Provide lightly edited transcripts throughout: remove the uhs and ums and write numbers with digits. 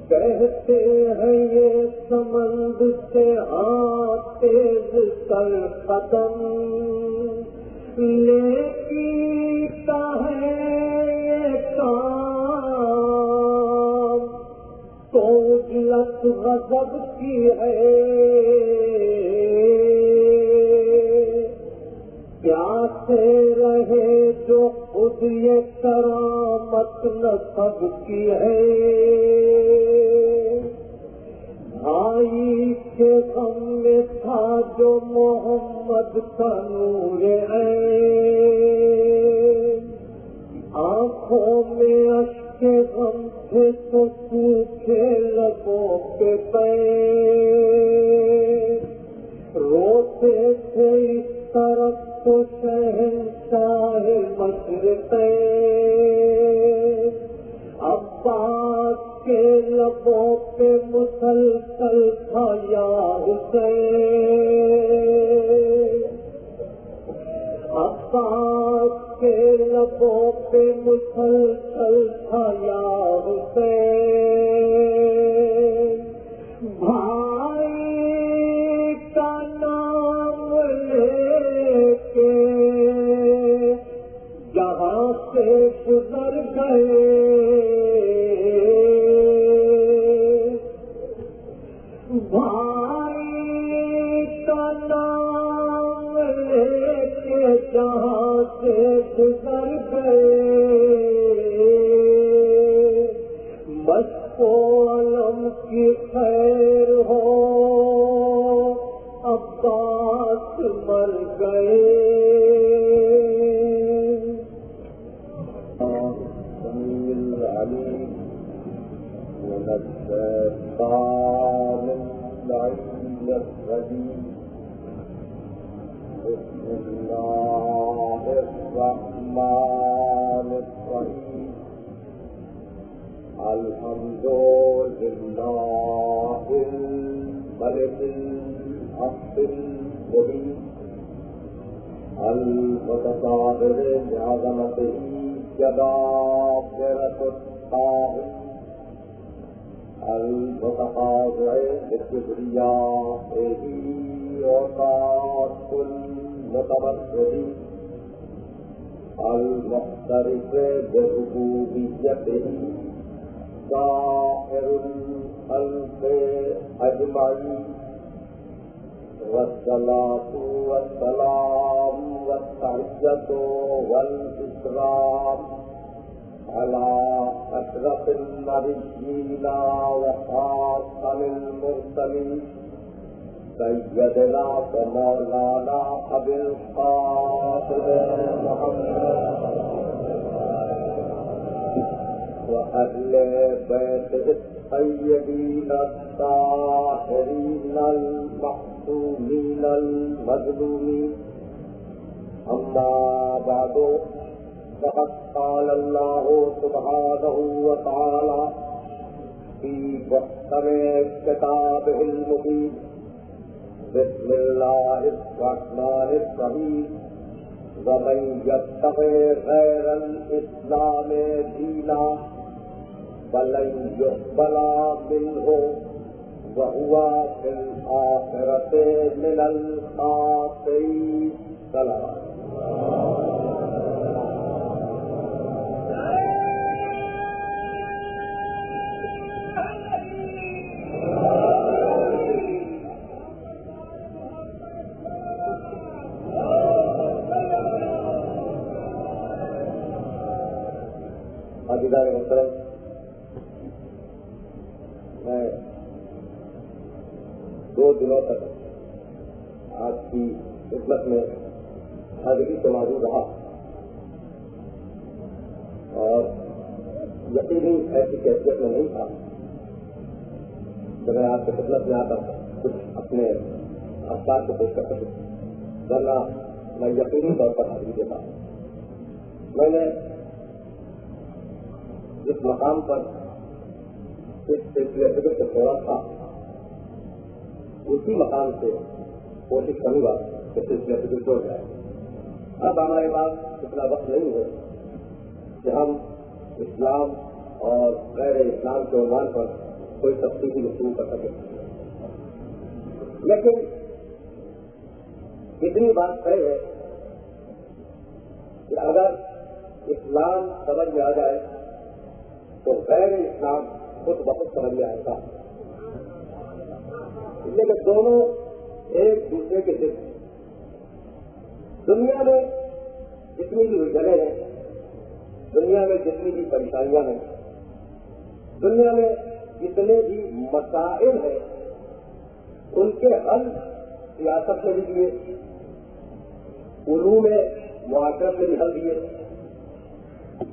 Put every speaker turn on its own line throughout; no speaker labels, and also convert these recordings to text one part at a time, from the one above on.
کہتے ہیں یہ سمند سے تیز کر قدم لیتا ہے یہ کام تو اجلت غضب کی ہے پیاسے رہے جو خود یہ کرامت نصب کی ہے بھائی کے غم میں تھا جو محمد کا نور ہے آنکھوں میں اشک غم تھے تو سوکھے لبوں پہ پیر روتے تھے اس طرف تو شہنشاہ مشرق عباس کے لبوں پہ مسلسل تھا یا حسین عباس کے لبوں پہ مسلسل تھا یا حسین بھائی کا نام لے کے جہاں سے گزر گئے بھائی کا نام لے کے جہاں سے گزر گئے مشق و علم کی خیر ہو عباس مر گئے سمیع العلیم من الشیطان اللعین الرجیم بسم اللہ الرحمن الرحیم الحمد للہ الملک الحق المبین المتقابل بعظمته جبابرة الطاغوت المتقاطع بكبريائه وطاعة المتمثل المعترف بربوبيته سائر الخلق أجمعين والصلاة والسلام والتحية والإكرام على أشرف النبيين وخاتم المرسلين سيدنا ومولانا أبي القاسم محمد وأهل بيته الطيبين الطاهرين المعصومين المظلومين أما بعد فقد قال الله سبحانه وتعالى في محكم كتابه المبين بسم الله الرحمن الرحيم ومن يبتغي غير الإسلام دينا فلن يقبل منه وهو في الآخرة من الخاسرين. سلام. عزیزان محترم، میں 2 دنوں تک آج کی خدمت میں حاضری سے موجود رہا اور یقینی ایسی کیفیت میں نہیں تھا کہ میں آپ کی خدمت میں آ کر کچھ اپنے افکار کو پیش کر سکوں، ورنہ میں یقینی طور پر حاضری دیتا ہوں. میں نے جس مقام پر اس سلسلے فکر سے چھوڑا تھا اسی مقام سے کوشش کروں گا کہ سلسلے فکر چھوڑ جائے. اب ہمارے پاس اتنا وقت نہیں ہے کہ ہم اسلام اور غیر اسلام کے عنوان پر کوئی تفصیلی گفتگو کر سکے. لیکن اتنی بات طے ہے کہ اگر اسلام سمجھ میں آ جائے تو غیر اسلام خود بخود سمجھ میں آئے گا. لیکن دونوں ایک دوسرے کے ضد. دنیا میں جتنی بھی الجھنیں ہیں, دنیا میں جتنی بھی پریشانیاں ہیں, دنیا میں جتنے بھی مسائل ہیں, ان کے حل سیاست میں بھی دیے, علوم معاشرت میں بھی حل دیے,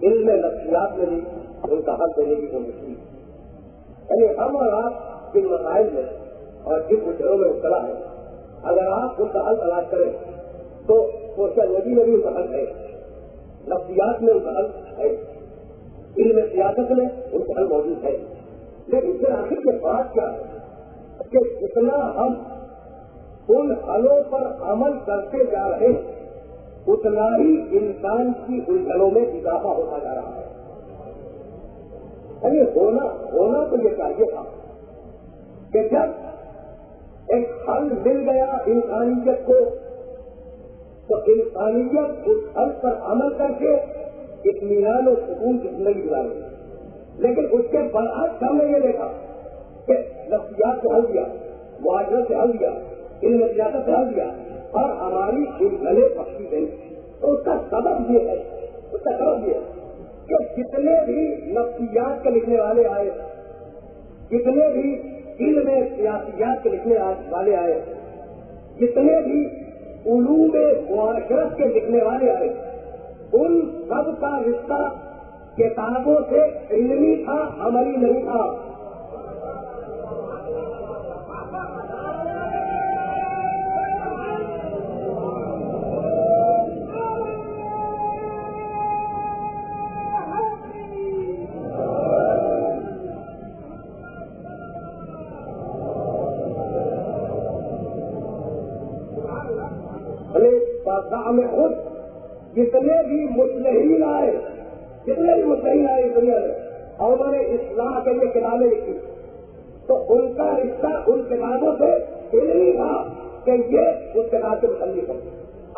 علم نفسیات میں بھی ان کا حل دینے کی کوشش کی. یعنی ہم اور آپ جن مسائل میں اور جن مشکلوں میں مبتلا ہے, اگر آپ ان کا حل تلاش کریں تو سوشیالوجی میں بھی ان کا حل ہے, نفسیات میں ان کا حل ہے, علم سیاست میں ان کا حل موجود ہے. لیکن پھر آخر کے بات کیا ہے کہ جتنا ہم ان حلوں پر عمل کرتے جا رہے ہیں اتنا ہی انسان کی الجھنوں میں اضافہ ہوتا جا رہا ہے. یعنی ہونا تو یہ چاہیے تھا کہ جب ایک حل مل گیا انسانیت کو تو انسانیت اس حل پر عمل کر کے اطمینان و سکون کی زندگی گزارے. لیکن اس کے برعکس ہم نے یہ دیکھا کہ نفسیات سے حل دیا, معاشرت سے حل دیا, علم سیاست سے حل دیا اور ہماری الجھنیں بخشی گئی. تو اس کا سبب یہ ہے کہ جتنے بھی نفسیات کے لکھنے والے آئے, جتنے بھی علم سیاسیات کے لکھنے والے آئے, جتنے بھی علوم معاشرت کے لکھنے والے آئے, ان سب کا رشتہ کتابوں سے علمی تھا, عملی نہیں تھا. میں خود جتنے بھی مصلحین آئے دنیا میں اور انہوں نے اصلاح کے لیے کتابیں لکھی تو ان کا رشتہ ان کتابوں سے علمی تھا کہ یہ اس کتاب سے متعلق ہے,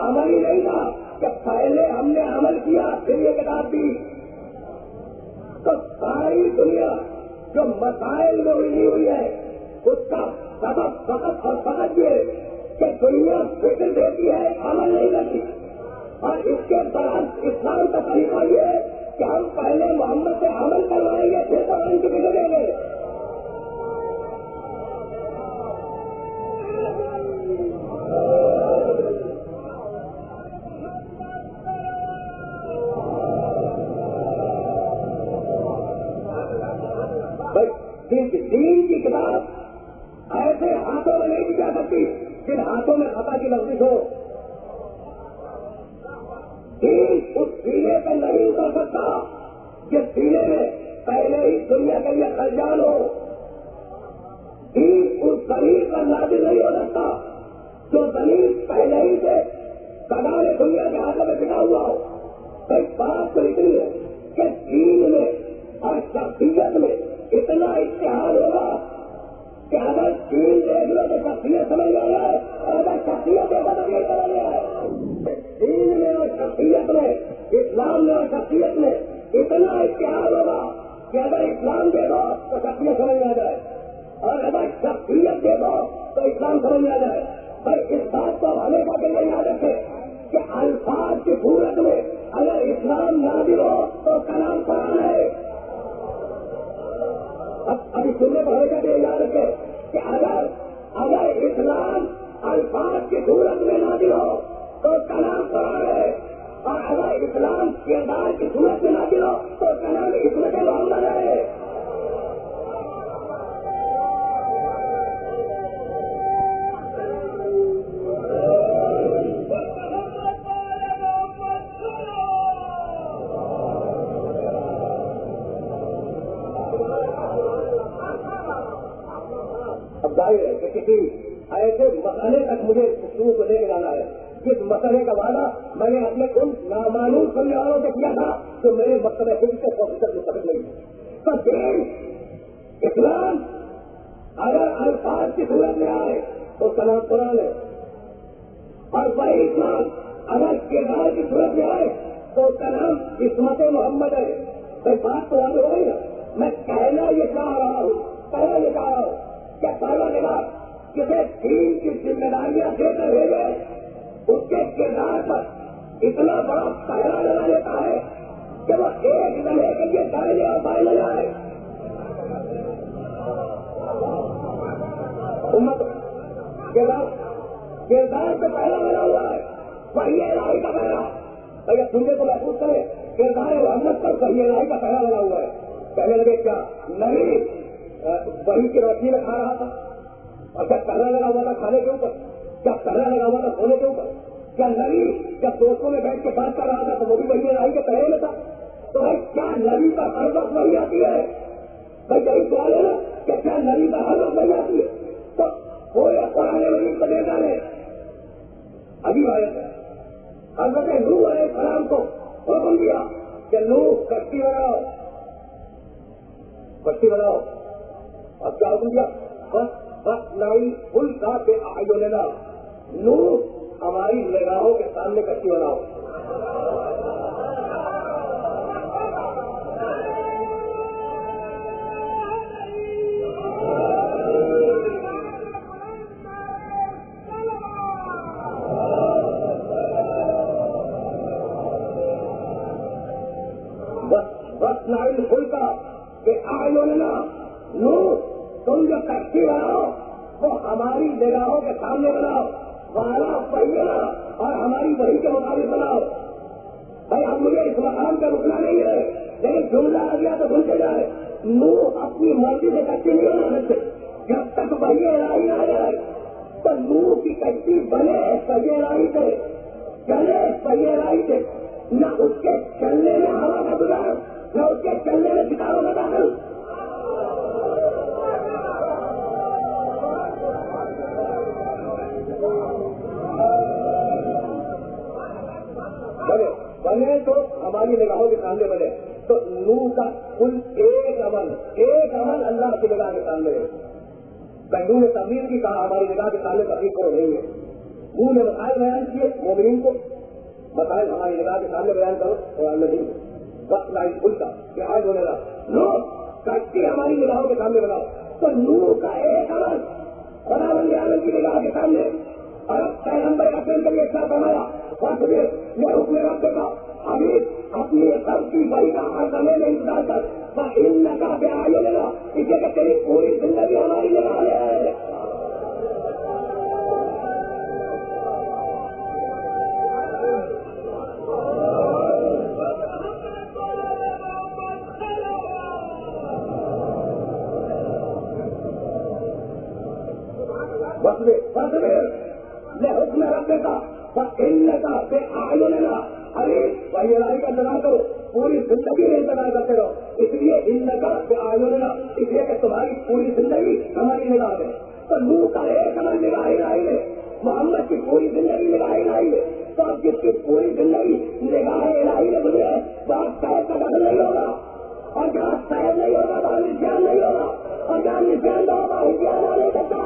عملی نہیں تھا کہ پہلے ہم نے عمل کیا پھر یہ کتاب دی. تو ساری دنیا جو مسائل میں الجھی ہوئی ہے اس کا سبب فقط اور فقط یہ کہ دنیا فکر دیتی ہے, عمل نہیں کرتی. اور اس کے برعکس اسلام کا طریقہ یہ ہے کہ ہم پہلے محمد سے عمل کروائیں گے پھر قرآن کی فکر دیں گے. دین کی کتاب ایسے ہاتھوں میں نہیں دی جا سکتی جن ہاتھوں میں خطا کی لفظ ہو. دین اس سینے پہ نہیں اتر سکتا جس سینے میں پہلے ہی دنیا کے لیے خرجان ہو. دین اس زمین پر نازل نہیں ہو سکتا جو زمین پہلے ہی سے سگانے دنیا کے ہاتھوں میں بٹا ہوا ہو. ایک بات تو اتنی ہے کہ دین میں اور شخصیت میں اتنا اشتہار ہوگا کہ اگر دین دیکھ لو تو شخصیت سمجھ میں آیا ہے, اور اگر شخصیت دیکھو تو دین سمجھ میں آیا ہے. دین میں اور شخصیت میں, اسلام میں اور شخصیت میں اتنا اشتہار ہوگا کہ اگر اسلام دیکھو تو شخصیت سمجھ میں آ جائے, اور اگر شخصیت دیکھو تو اسلام سمجھ میں آ جائے. پر اس بات کو ہمیشہ کے لیے یاد رکھے کہ الفاظ کی صورت میں اگر اسلام نازل ہو تو کلام قرآن ہے. ابھی سننے کو ہمیشہ کے لیے یاد رکھے کہ اگر اسلام الفاظ کی صورت میں نازل ہو تو کلام قرآن ہے, اور اگر اسلام کردار کی صورت میں نازل ہو تو کلام حکمت محمد ہے. اب ظاہر ہے کہ کسی ایسے مسئلے تک مجھے گفتگو کو لے کے جانا ہے جس مسئلے کا وعدہ میں نے اپنے ان نامعلوم سننے والوں سے کیا تھا جو میرے مقصد خود سے 100% مستقل نہیں ہے. تو دین اسلام اگر الفاظ کی صورت میں آئے تو کلام قرآن ہے، اور وہی اسلام اگر کردار کی صورت میں آئے تو کلام عصمت محمد ہے. کوئی بات تو یاد ہو گئی نا. میں کہنا یہ چاہ رہا ہوں کہ پہلا نگاہ کسی دین کی ذمہ داریاں دے کر بھیجے اس کے کردار پر اتنا بڑا پہلا لگا لیتا ہے کہ وہ ایک لمحے کے لیے دائیں اور بائیں لے جائے. امت کردار پہ پہلا لگا ہوا ہے، وہی الہی کا پہلا. بھیا سننے کو محفوظ کرے کردار محمد پر وہی الہی کا پہلا لگا ہوا ہے. کہنے لگے کیا نبی وہی کی روشنی میں کھا رہا تھا؟ اور کیا پہلا لگا ہوا تھا کھانے کے اوپر؟ کیا پہلا لگا ہوا تھا سونے کے اوپر؟ کیا نبی جب دوستوں میں بیٹھ کے بات کر رہا تھا تو وہ بھی وہی الہی کے پہلے میں تھا؟ تو بھائی کیا نبی کا ہر وقت وہی آتی ہے؟ بھائی یہی سوال ہے نا کہ کیا نبی کا ہر وقت وہی آتی ہے؟ تو کوئی قرآن مجید کو دے ڈالے. عجیب آیت ہے. حضرت نوح علیہ السلام کو حکم دیا کہ نوح کشتی بناؤ. اور کیا حکم دیا؟ بس نائی پل کا پہ آئیو لینا. نوح ہماری نگاہوں کے سامنے کشتی بناؤ. بس نائی پل کا کہ آئیو لینا. نوح تم جو کشتی بناؤ وہ ہماری نگاہوں کے سامنے بناؤ. والا پہینا اور ہماری وہی کے مطابق بناؤ. بھائی اب مجھے اس مقام پہ رکنا نہیں ہے، لیکن جملہ آ گیا تو بھول کے جائے. نوح اپنی مرضی سے کشتی نہیں بنا سکتے جب تک وہی الہی آ جائے. تو نوح کی کشتی بنے صحیح الہی سے، چلے صحیح الہی سے. نہ اس کے چلنے میں ہوا کا گزار، نہ اس کے چلنے میں ستاروں کا داخل. بنے تو ہماری نگاہوں کے سامنے بنے. تو نوح کا کل ایک عمل اللہ کی نگاہ کے سامنے ہے. بہنوں نے تبلیغ بھی کہا ہماری نگاہ کے سامنے تبلیغ کو نہیں ہے. نوح نے مسائل بیان کیے مومنین کو، مسائل ہماری نگاہ کے سامنے بیان کرو قرآن میں نہیں. وقت لائن کھلتا کہ آج ہونے لگا نوح کشتی ہماری نگاہوں کے سامنے بناؤ. تو نوح کا ایک عمل خدا بندے عالم کی نگاہ کے سامنے. اور پیغمبر اکرم کے لیے کیا فرمایا؟ یہ حکم رب کا حبیب اپنی سب کی بڑی کا ہر سمے میں انتظار کر ان کا بیاہ لگا. اسے کہ تیری پوری زندگی ہماری نگاہ ہے. حکم رکھنے کا کھیلنے کا بے آئلو لینا. ارے وہی الہی کا انتظار کرو، پوری زندگی میں انتظار کرتے رہو. اس لیے ان کا بے آئلو لینا، اس لیے کہ تمہاری پوری زندگی ہماری نگاہ میں. تو نوح کا ایک عمل نگاہ الہی میں، محمد کی پوری زندگی نگاہ الہی میں. تو اب جس کی پوری زندگی نگاہ الہی میں گزرے وہاں شہر کا دخل نہیں ہوگا، اور جہاں شہر نہیں ہوگا وہاں نسیان نہیں ہوگا، اور جہاں نسیان نہ ہوگا نسیان آ نہیں سکتا.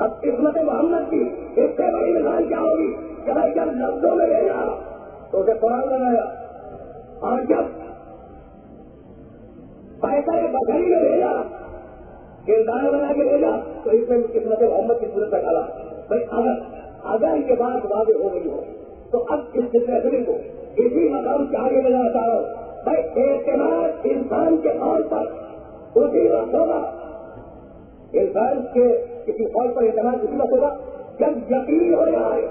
اب قسمت محمد کی اس سے بڑی مثال کیا ہوگی کہ بھائی جب لفظوں میں بھیجا تو اسے قرآن بنایا، اور جب پیسہ بکری میں بھیجا، کردار بنا کے بھیجا، تو اس میں قسمت محمد کی صورت میں ڈالا. بھائی اگر یہ بات واضح ہو گئی ہو تو اب اس فیصلے کو اسی مقام سے آگے لے جانا چاہ رہا ہوں. بھائی اعتماد انسان کے طور پر اسی وقت ہوگا، انسان کے کسی فوج پر اعتماد اسی وقت ہوگا جب یقین ہو جائے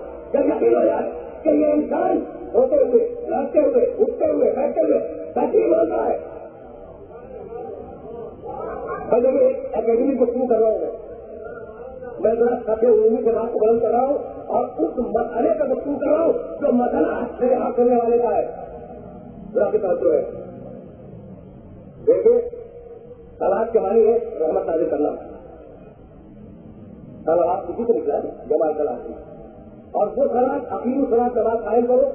کہ یہ انسان ہوتے ہوئے لڑتے ہوئے اٹھتے ہوئے بیٹھتے ہوئے تقریب ہوتا ہے. میں ایک اکیڈمی کو شروع کر رہا ہوں، میں ذرا سب عمومی سے بات کو بلند کر رہا ہوں اور اس مسئلے کا گفتگو کر رہا ہوں جو مسئلہ میرے ہاتھ کرنے والے کا ہے. ذرا کی توجہ ہے. دیکھیے سلاد کے معنی ہے رحمت نازل کرنا. سلاد کسی سے نکلا ہے جمال سلاد کی. اور وہ سلاد عقیم سلاد کے بعد قائم کرو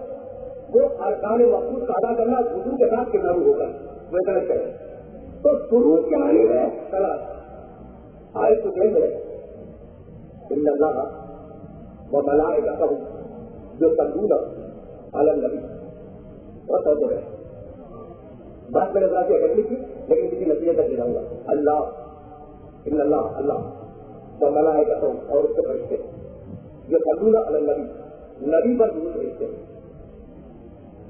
وہ ارکان مخصوص کا ادا کرنا وضو کے ساتھ کتنا ہوگا وہ اتنا چاہیے. تو سرود کے معنی ہے سلاد آئے تو دیں گے ان اللہ وہ ملائکتہ جو تنظیم علی النبی اور سوچ رہے بات میں نے ذرا سی اکٹھی کی لیکن کسی نتیجے تک نہیں رہوں گا. اللہ ان اللہ اللہ وہ ملائکتہ اور اس کے فرشتے جو تنظیم علی النبی نبی پر درود بھیجتے ہیں.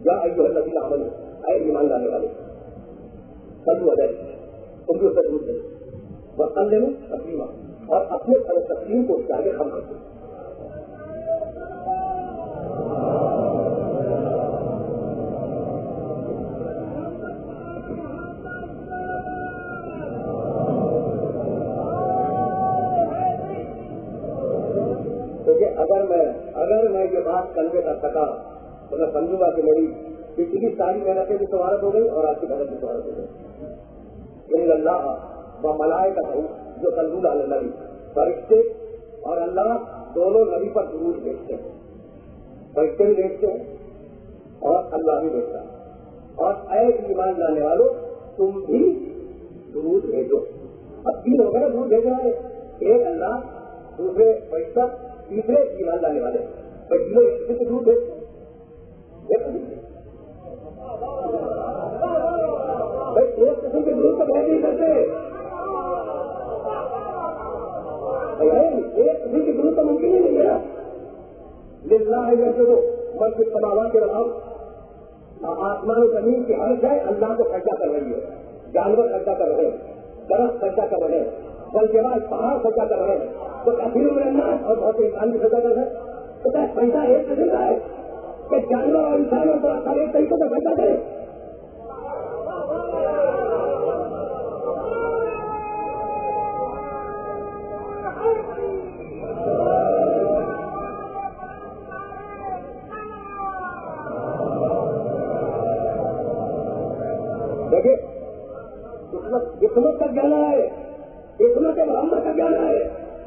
یا ایھا الذین آمنوا اے ایمان لانے والے صلوا علیہ تم بھی اس سے درود بھیجو وسلموا تسلیما اور اپنے تسلیم کو اس کے آگے خم کرتے ہیں. اگر میں یہ بات کنوے کر سکا تو میں سمجھوں گا کہ میری پچھلی ساری محنتیں بھی سوارت ہو گئی اور آج کی محنت بھی سوارت ہو گئی. ان اللہ و ملائکتہ جو تنزل علی النبی فرشتے اور اللہ دونوں نبی پر درود بھیجتے ہیں. فرشتے بھی بھیجتے ہیں اور اللہ بھی بھیجتا ہے. اور اے ایمان لانے والوں تم بھی درود بھیجو. اب تین ہو گئے درود بھیجنا ہے. ایک اللہ دوسرے فرشتہ تیسرے ایمان لانے والے تینوں ایک سے درود بھیجتے ہیں. ایک قسم کے درود تو بھیج نہیں کرتے. ایک قسم کی درود تو ممکن ہی نہیں ہے. للہ یسجد من فی السماوات والارض آسمان و زمین کی ہر شے اللہ کو سجدہ کر رہی ہے. جانور سجدہ کر رہے ہیں, درخت سجدہ کر رہے ہیں, بلجوار پہاڑ سجدہ کر رہے ہیں. تو کثیر من الناس اور بہت سے انسان بھی سجدہ کر رہے ہیں. تو کیا پیسہ ایک قسم کا ہے کہ جانور اور انسان اور بڑا سارے طریقوں سے سجدہ کرے. دیکھیے حکمت کا جانا ہے, حکمت محمد کا جانا ہے,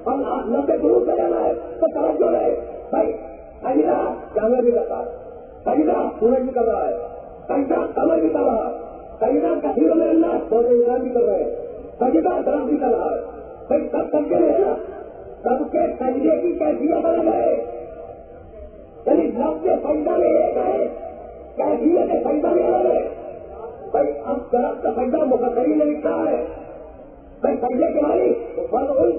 ہم 90 دور کا جانا ہے. تو توجہ رہے بھائی. سجدہ جانور بھی کرتا ہے, سجدہ سورج بھی کر رہا ہے, سجدہ قمر بھی کر رہا ہے, سجدہ کثیر من الناس بہت انسان بھی کر رہے ہیں, سجدہ درخت بھی کر رہا ہے. بھائی سب سجدے میں ہے نا, سب کے سجدے کی کیفیت الگ ہے. یعنی لفظ سجدہ میں ایک ہے, کیفیت سجدہ میں الگ ہے. بھائی اب درخت کا سجدہ مفسرین نے لکھا ہے. بھائی سجدے کے معنی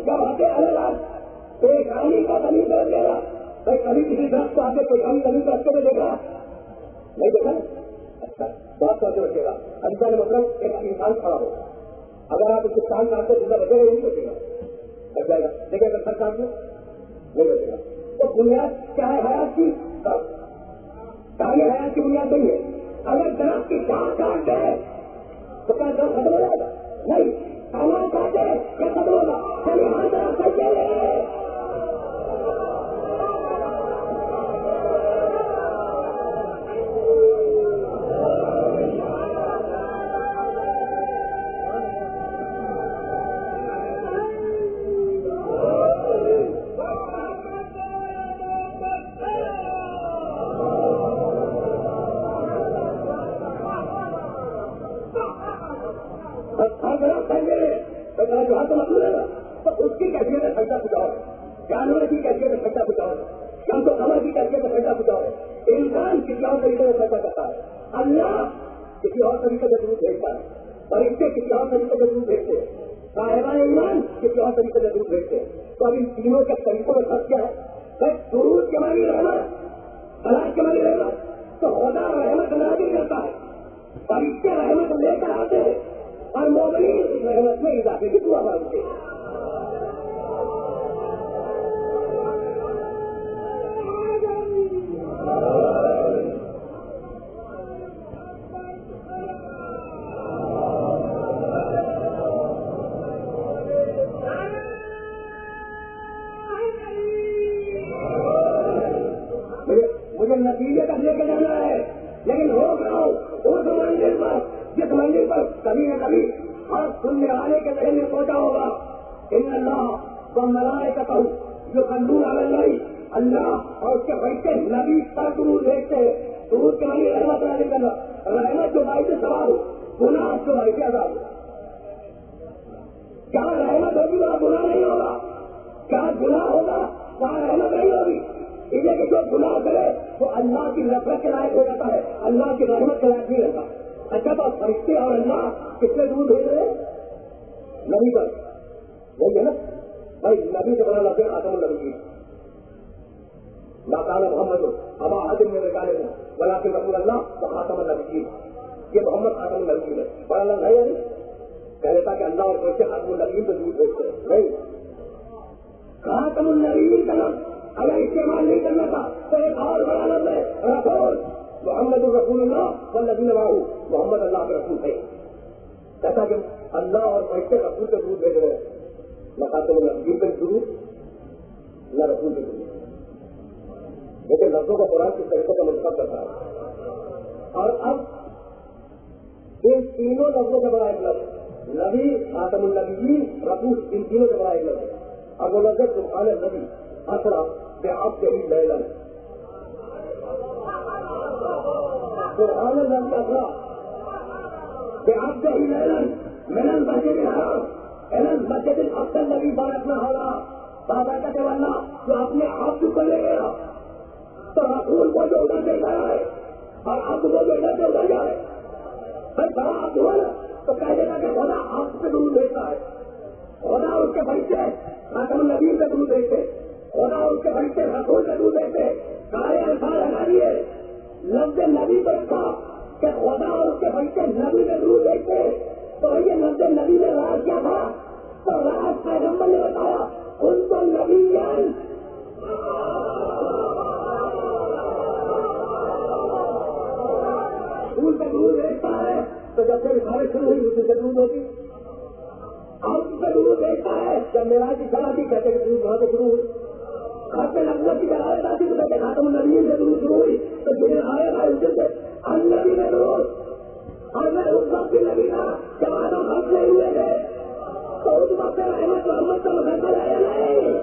جب آتے الگ ایک آنی کا زمین کر دینا. بھائی کبھی کسی درخت کو آتے کوئی کمی زمین راستے میں دیکھا نہیں دیکھا. اچھا بہت سوچ رکھے گا. انسان مطلب ایک انسان کھڑا ہو, اگر آپ اس کے کام کاٹتے زندہ بچے گا نہیں بچے گا, بچ جائے گا. دیکھیں اگر سر کاٹ لیں نہیں بچے گا. تو بنیاد کیا ہے حیات کی؟ کہانی حیات کی بنیاد نہیں ہے. اگر درخت کی ٹانگ کاٹ دے تو کیا درخت ختم ہو جائے گا؟ نہیں. کانا کاٹے کیا ختم ہوگا؟ چلیے ہر درخت کٹ جائے گا. تو اس کی کیفیت میں سجدہ پچاؤ, جانور کی کیفیت میں سجدہ پچاؤ, شمس و قمر کی کیفیت میں سجدہ پچاؤ. انسان کسی اور طریقے سے سجدہ کرتا ہے, اللہ کسی اور طریقے سے درود بھیجتا ہے, فرشتے کسی اور طریقے سے درود بھیجتے ہیں, صاحبان ایمان کسی اور طریقے سے درود بھیجتے ہیں. تو اب ان تینوں کے طریقوں میں فرق کیا ہے؟ درود کے معنی رحمت, صلاۃ کے معنی رحمت. تو خدا رحمت نازل کرتا ہے, فرشتے رحمت لے کر آتے ہیں اور مومنین اس رحمت میں اضافے کی دعا مانگتے ہیں. مجھے نتیجے تک لے کے جانا ہے, لیکن روک رہا ہوں اس منزل پر جس
منزل پر کبھی نہ کبھی ہر سننے والے کے ذہن میں سوچا ہوگا ان اللہ و ملائکتہ یصلون علی النبی، اللہ اور اس کے فرشتے نبی پر درود بھیجتے ہیں. درود کے معنی رحمت نازل کرنا، رحمت جو باعث ثواب ہو، گناہ جو باعث عذاب ہو. جہاں رحمت ہوگی وہاں گناہ نہیں ہوگا، جہاں گناہ ہوگا وہاں رحمت نہیں ہوگی. اس لیے کہ جو گناہ کرے وہ اللہ کی نفرت کے لائق ہو جاتا ہے، اللہ کی رحمت کے لائق نہیں رہتا. اچھا تو فرشتے اور اللہ کس سے دور بھیج رہے ہیں؟ نبی پر. وہی ہے نا بھائی، نبی سے بڑا لفظ خاتم النبی. ماکان محمد ابا حاضر میں نکالے ہوں ولیکن رسول اللہ و خاتم النبی. یہ محمد خاتم النبی ہے، بڑا لفظ ہے یا نہیں؟ کہہ دیتا کہ اللہ اور فرشتے خاتم النبی پہ دور بھیجتے ہیں. نہیں، خاتم النبی کا لفظ اگر استعمال نہیں کرنا تھا تو ایک اور بڑا لفظ ہے رسول. محمد الرسول اللہ والذین معہ، محمد اللہ کے رسول ہے. کہتا کہ اللہ اور فرشتے رسول کے دور بھیج رہے ہیں، نہ خاتم النبی پہ دور نہ رسول کے دور. لیکن لفظوں کا قرآن کس طریقے کا منتخب کرتا ہے. اور اب ان تینوں لفظوں کا بڑا ایک لفظ نبی، خاتم النبیین، رسول، ان تینوں کا بڑا ایک لفظ ہے. اب وہ لفظ سبحان النبی اسرا بعبدہ لیلا، سبحان النبی اسرا بعبدہ لیلا من المسجد الحرام الى المسجد الاقصى الذي باركنا حوله. بابا کہتے واللہ جو اپنے آپ کو لے گیا تو رسول کو جو ادھر دیکھ رہا ہے اور آپ کو جو ادھر سے ادھر جائے. بھائی بڑا آپ ہوا نا تو کہہ دینا کہ خدا آپ سے دور بھیجتا ہے، خدا اس کے فرشتے خاتم النبی سے دور بھیجتے، خدا اس کے فرشتے رسول سے دور بھیجتے. سارے الفاظ ہٹا دیے، لفظ نبی پر تھا کہ خدا اور اس کے فرشتے نبی سے دور بھیجتے. تو یہ لفظ نبی میں راز کیا تھا؟ تو راز پیغمبر نے بتایا ان کو نبی جان دور سے دور بھیجتا ہے. تو جب سے رسالت شروع ہوئی اسی سے دور ہوتی، اب سے دور بھیجتا ہے. جب میراج کی شرح تھی کہتے کہ دور وہاں سے شروع ہوئی، خط نبوت کی جلالت آتی تو کہتے خاتم النبیین سے دور شروع ہوئی. تو جنہیں آئے گا اس سے النبی میں دور. اور میں اس وقت بھی نبی تھا جب آدم خط نہیں ہوئے تھے تو اس وقت رحمت محمد کا مسلسل آیا نہیں.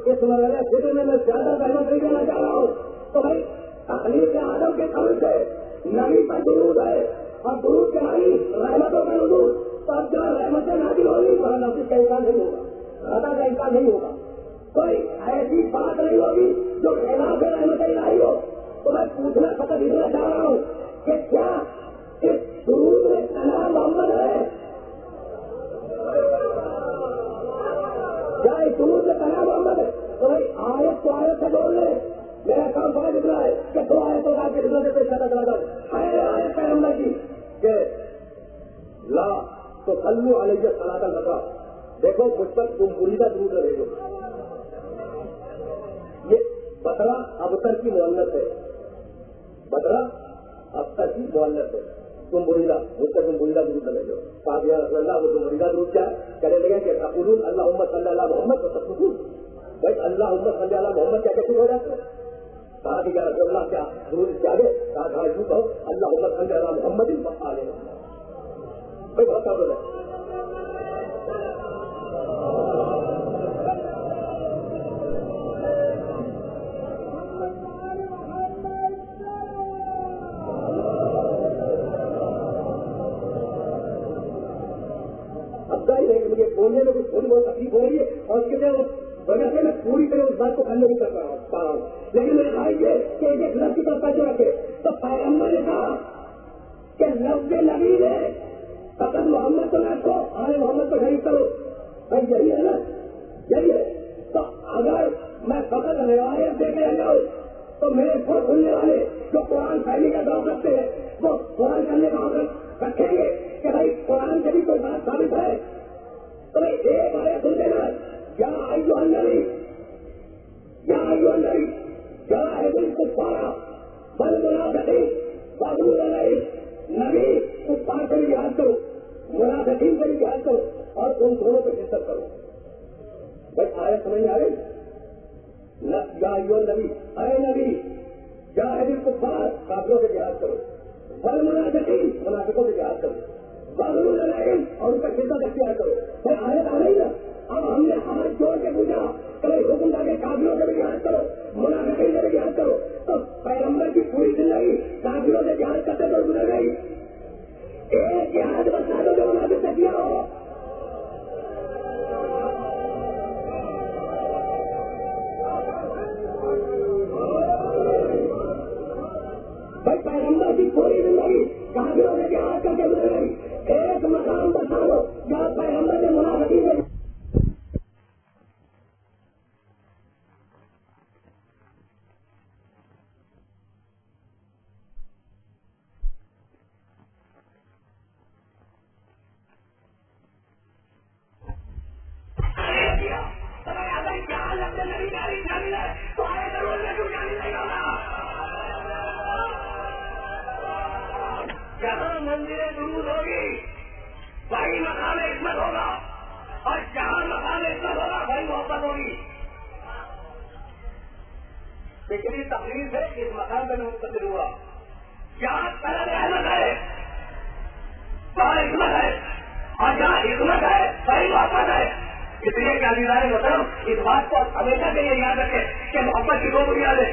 اس مرحلے فکر میں زیادہ رحمت نہیں دینا چاہ رہا ہوں. تو بھائی تخلیق آدم کے قبل سے نبی پر درود ہے اور درود کے معنی رحمتوں کا نزول. تو اب جہاں رحمتیں نازل ہوگی وہاں نفس کا انکار نہیں ہوگا، خطا کا انکار نہیں ہوگا، کوئی ایسی بات نہیں ہوگی جو خلاف رحمت الہی ہو. تو میں پوچھنا فقط اتنا چاہ رہا ہوں کہ کیا اس درود میں کلام محمد ہے؟ کیا اس درود میں کلام محمد ہے؟ تو بھائی آیت تو آیت سے جوڑ لے. میرا کام سمجھ رہا ہے کہ دو آیتوں کا کے خدمت سے پیش کرنا چاہتا ہوں. ہے آیت پیغمبر کی کہ لا تو صلو علیہ صلاۃ البقرہ، دیکھو مجھ پر تم مریدہ درود رہے گو. یہ بقرہ ابتر کی مؤنث ہے، بقرہ ابتر کی مؤنث ہے. تم مریدہ مجھ پر تم مریدہ درود رہے گو. کہا یا رسول اللہ وہ تم مریدہ درود کیا ہے؟ کہنے لگے کہ تقولون اللہم صلی علی محمد و تقولون. بھائی اللہم صلی علی محمد کیا کچھ ہو جاتا ہے؟ کہا کہ یا رسول اللہ کیا درود کیا ہے؟ کہا یوں کہو اللہم صلی علی محمد و آلہ محمد. بھائی بہت قابل ہے. مجھے بولنے میں کچھ تھوڑی بہت تکلیف ہو رہی ہے اور اس کے وجہ سے میں پوری طرح اس بات کو حل نہیں کر پا رہا ہوں. لیکن میں کہا یہ کہ ایک لفظ کی طرف توجہ رکھے تو پیغمبر نے کہا کہ لفظ نبی نے فقط محمد کو نہ رکھو، آل محمد کو شریف کرو. بھائی یہی ہے نا، یہی ہے. تو اگر میں فقط روایت دے کے جاؤں تو میرے کو سننے والے جو قرآن پھیلنے کا دور رکھتے ہیں وہ قرآن کرنے کا حق رکھیں گے کہ بھائی قرآن سے بھی کوئی بات ثابت ہے. تو ایک آیت سن دینا، یا ایھا النبی، یا ایھا النبی جاہد الکفار والمنافقین واغلظ علیہم. نبی کفار سے بھی جہاد کرو, منافقین سے بھی جہاد کرو, اور ان دونوں پہ شدت کرو. بھائی آیت سمجھ میں آ رہی؟ یا ایھا النبی, اے نبی جاہد الکفار, کافروں سے جہاد کرو, والمنافقین, منافقوں سے جہاد کرو, واغلظ علیہم, اور ان پر شدت اختیار کرو. بھائی آیت آ رہی نا. اب ہم نے ہاتھ جوڑ کے پوچھا کہ حکم تھا کہ کافروں سے بھی جہاد کرو, منافقین سے بھی جہاد کرو, تو پیغمبر کی پوری زندگی کافروں سے جہاد کرتے تو گزر گئی. ایک جہاد بتا دو جو منافق سے کیا ہو. بھائی پیغمبر کی پوری زندگی کافروں سے جہاد کر کے گزر گئی. ایک مقام بتا دو جہاں پیغمبر نے منافقین سے جہاں منزل درود ہوگی وہی مقام عصمت ہوگا, اور جہاں مقام عصمت ہوگا وہی محبت ہوگی. پچھلی تقریر سے اس مقام پہ منتقل ہوا. جہاں طلب احمد ہے وہاں عصمت ہے, اور جہاں عصمت ہے وہی محبت ہے. اس لیے کہ عزیزان محترم اس بات کو ہمیشہ کے لیے یاد رکھے کہ محبت کی دو بنیادیں,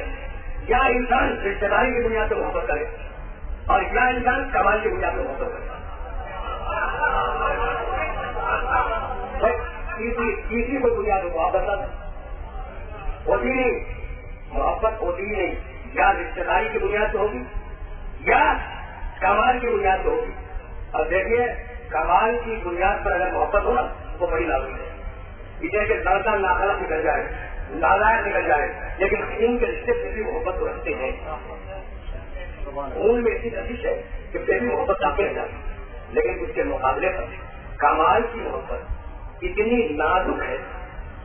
یا انسان رشتے داری کی بنیاد پہ محبت کرے, اور یا انسان کمال کی بنیاد پہ محبت کرے. تیسری کوئی بنیاد ہو محبت ہوتی نہیں, محبت ہوتی ہی نہیں. یا رشتے داری کی بنیاد پہ ہوگی یا کمال کی بنیاد پہ ہوگی. اور دیکھیے کمال کی بنیاد پر اگر محبت ہو نا وہ بڑی لازمی ہے. اسے کہ لڑکا ناخلق نکل جائے, نالائق نکل جائے, لیکن ان کے رشتے سے بھی محبت کو رکھتے ہیں. خون میں اتنی کشش ہے کہ پھر بھی محبت باقی رہ جاتی, لیکن اس کے مقابلے پر کمال کی محبت اتنی نازک ہے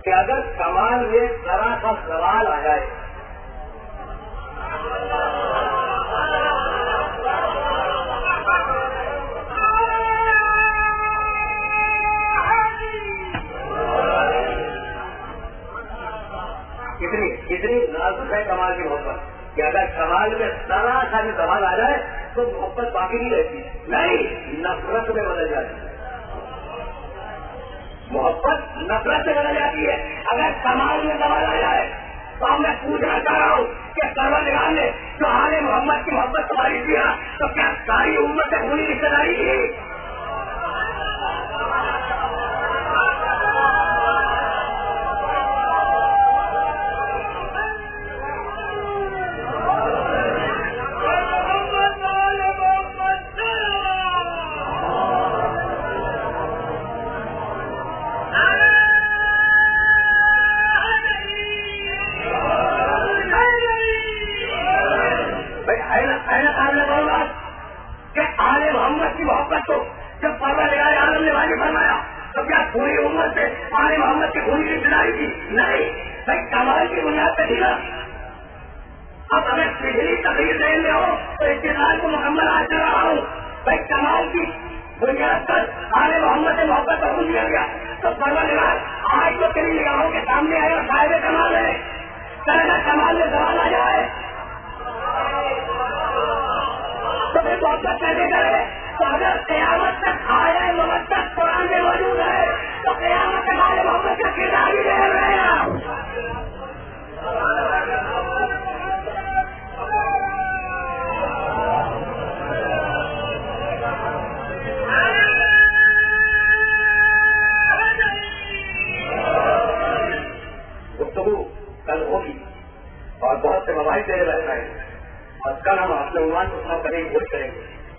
کہ اگر کمال میں ذرا سا سوال آ جائے اتنی نازک ہے کمال کی محبت کہ اگر کمال میں ذرا سا بھی سوال آ جائے تو محبت باقی نہیں رہتی, نہیں نفرت میں بدل جاتی ہے. محبت نفرت سے بدل جاتی ہے اگر کمال میں سوال آ جائے. تو میں پوچھنا چاہ رہا ہوں کہ پروردگار نے جو آل محمد کی محبت تمہاری دیا تو کیا ساری امت سے پوری رشتے داری کی؟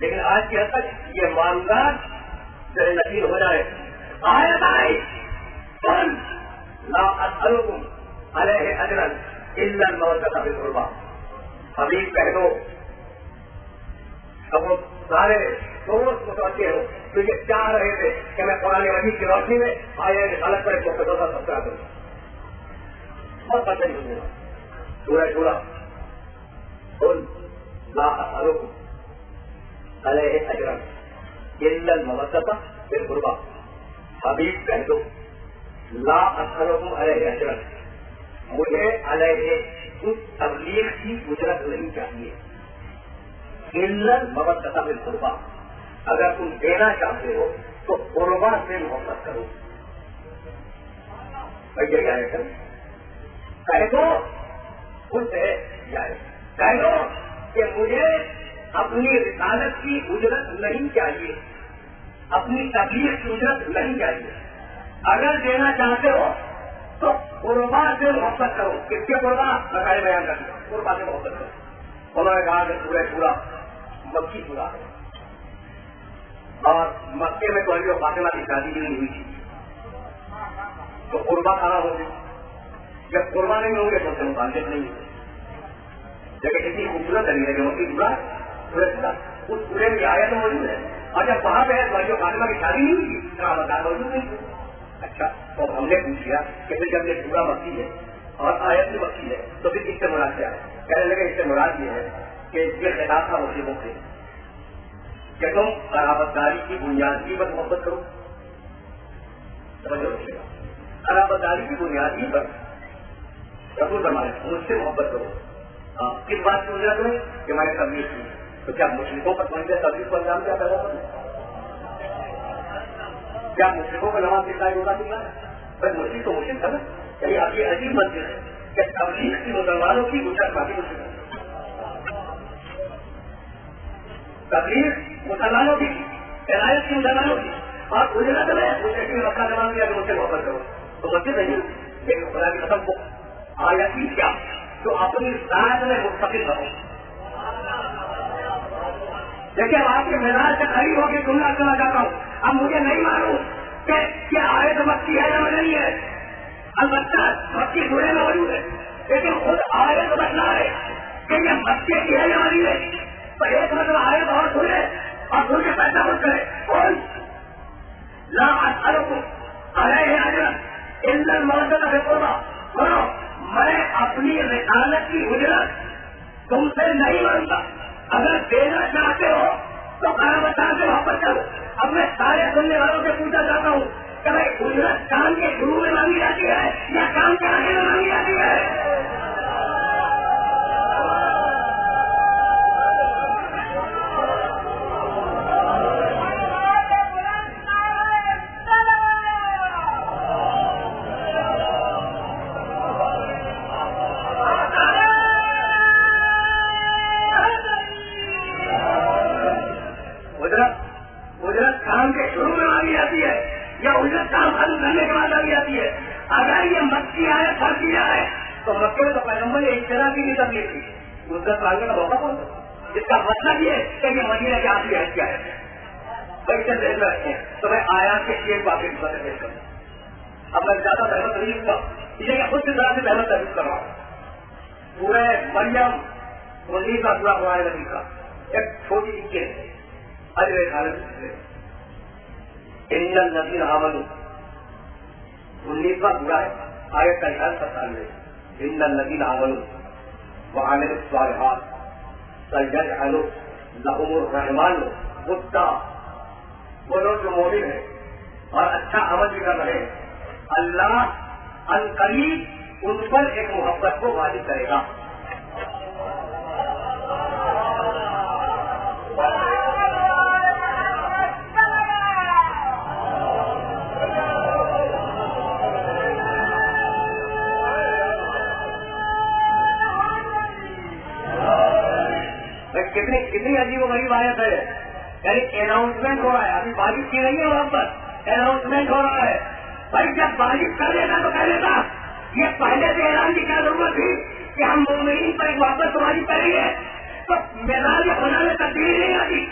لیکن آج کی حد تک یہ معاملات جو نصیب ہو جائے آیت آئی لا اسألکم علیہ اجرا الا المودۃ فی القربى. حبیب کہہ دو اب وہ سارے دوست متوجہ ہو تو یہ چاہ رہے تھے کہ میں قرآن مجید کی روشنی میں آیت رسالت پر ایک مختصر سا تذکرہ کروں. بہت بچے سورہ شورى قل لا أسألكم عليه أجرا إلا المودة في القربى. حبیب کہہ دو لا أسألكم عليه أجرا، مجھے علیہ اس تبلیغ کی اجرت نہیں چاہیے. إلا المودة في القربى، اگر تم دینا چاہتے ہو تو قربا سے محبت کرو. بھائی آئے کر کہہ دو خود سے جائے، کہہ دو کہ مجھے اپنی رسالت کی اجرت نہیں چاہیے، اپنی تبلیغ کی اجرت نہیں چاہیے. اگر دینا چاہتے ہو تو قربا سے محبت کرو. کس کے قربا؟ بتائے بیان کر دیا، قربا سے محبت کرو. انہوں نے کہا کہ سورہ شورى مکی سورہ ہے اور مکے میں کوئی فاطمہ کی شادی بھی نہیں ہوئی تھی تو قربا کھانا ہوگی. جب قربا نہیں ہوں گے تو اسے متعلق نہیں ہوگی. لیکن اتنی خوبصورت نہیں ہے کہ مکی سورہ اس پورے میں آیت موجود ہے. اور جب وہاں پہ کوئی فاطمہ کی شادی نہیں ہوئی تھی بتا موجود نہیں تھی. اچھا تو ہم نے پوچھ لیا کہ پھر جب یہ پورا مکی ہے اور آیت بھی مکی ہے تو پھر اس سے مراد کیا ہے؟ کہنے لگے اس سے مراد یہ ہے کہ یہ خطاب تھا مسلموں سے کہ تم قرابت داری کی بنیادی پر محبت کرو. قرابت داری کی بنیادی پر رسول فرمایا مجھ سے محبت کرو. کس بات کی وجہ تمہیں کہ میں نے تبلیغ کی تو کیا مشرکوں پر سمجھ گیا تبلیغ کو انجام کیا پیدا کرنا؟ کیا مشرکوں کو نماز دکھائی ہوگا دکھانا؟ بس مشرق تو مشرق تھا نا. یعنی اب یہ عجیب مسئلہ ہے کہ تبلیغ کی مسلمانوں کی اجرت باقی مشرق تبلیغ مسلمانوں کی ہدایت کی مسلمانوں کی اور اجرت میں مشرق نے مکہ نماز دیا کہ مجھ سے محبت کرو تو مسجد نہیں. لیکن خدا کی قسم کو آیتی کیا تو اپنی ذات میں مستقل رہو. دیکھیے آپ کے مزاج سے قریب ہو کے جملہ کرنا چاہتا ہوں. اب مجھے نہیں معلوم کہ کیا آیت مکی ہے یا نہیں ہے. البتہ مکی سورے میں موجود ہے لیکن خود آیت بتلا ہے کہ یہ مکے کی ہے یا نہیں ہے. تو ایک مطلب آیت اور سنے اور سن کے پیسہ مت کرے. کون لا اسألكم علیہ اجرا الا المودۃ فی القربى. سنو میں اپنی رسالت کی اجرت تم سے نہیں مانگتا. اگر دینا چاہتے ہو تو قرابت سے محبت کرو. اب میں سارے سننے والوں سے پوچھنا چاہتا ہوں کہ بھائی اجرت کام کے شروع میں مانگی جاتی ہے یا کام کے آگے میں مانگی جاتی ہے؟ اجرت کام کے شروع میں مانگی جاتی ہے یا اجرت کام ختم کرنے کے بعد مانگی جاتی ہے؟ اگر یہ مکی آئے فرق کیا ہے تو مکے میں تو پیغمبر نے اس طرح کی نہیں تبلیغ کی. اجرت مانگنے کا موقع کون تھا؟ اس کا مطلب یہ کہ یہ مدینہ کے آخری حج کیا ہے بھائی سے رکھتے ہیں. تو میں آیات کے شیئر باقی پیش کروں. اب میں زیادہ بہت نہیں ہوں اسے کہ خود سے طرح سے بہت تحریر کر رہا ہوں. پورے مریم مزید کا پورا قرآن نبی کا ایک چھوٹی سی چیز ان الذین آمنوا 19واں پورا ہے آیت کا 97. ان الذین آمنوا وعملوا الصالحات سیجعل لهم الرحمن ودا. وہ لوگ جو مومن ہیں اور اچھا عمل بھی کر رہے ہیں اللہ عنقریب ان پر ایک محبت کو واجب کرے گا. کتنی عجیب و غریب آیت ہے. یعنی اناؤنسمنٹ ہو رہا ہے. ابھی بارش کی رہی ہے وہاں پر اناؤنسمنٹ ہو رہا ہے. بھائی جب بارش کر لیتا تو کہہ لیتا. یہ پہلے سے اعلان کی کیا ضرورت تھی کہ ہم مومنین پر ایک واپس واجب کریں گے؟ تو میدان کے بنانے تبدیلی نہیں آتی.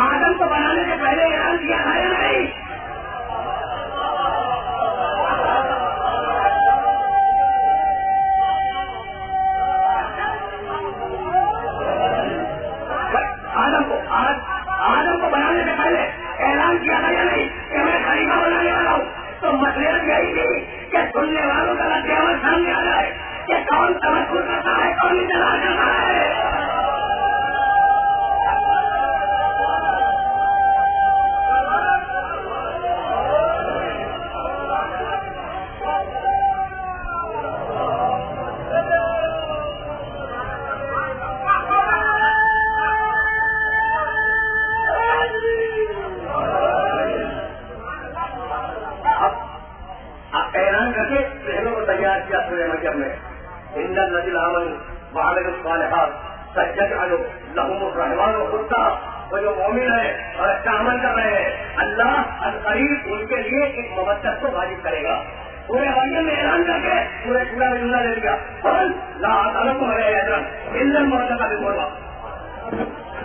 آدم کو بنانے سے پہلے اعلان کیا ہے نہیں. آدم کو بنانے سے پہلے اعلان کیا گیا نہیں کہ میں خلیفہ بنانے والا ہوں. تو مسئلہ یہی تھی کہ سننے والوں کا رد عمل سامنے آ جائے کہ کون تمکن کرتا ہے وعمل الصالحات سيجعل لهم الرحمن ودا. وہ جو مومن ہے اور اچھا عمل کر رہے ہیں اللہ القریب ان کے لیے ایک مودت کو واجب کرے گا. پورے مریم میں اعلان کر کے پورے پورا جملہ دے دیا لا تعلقم علیہ اجرا الا المودۃ بالقربہ.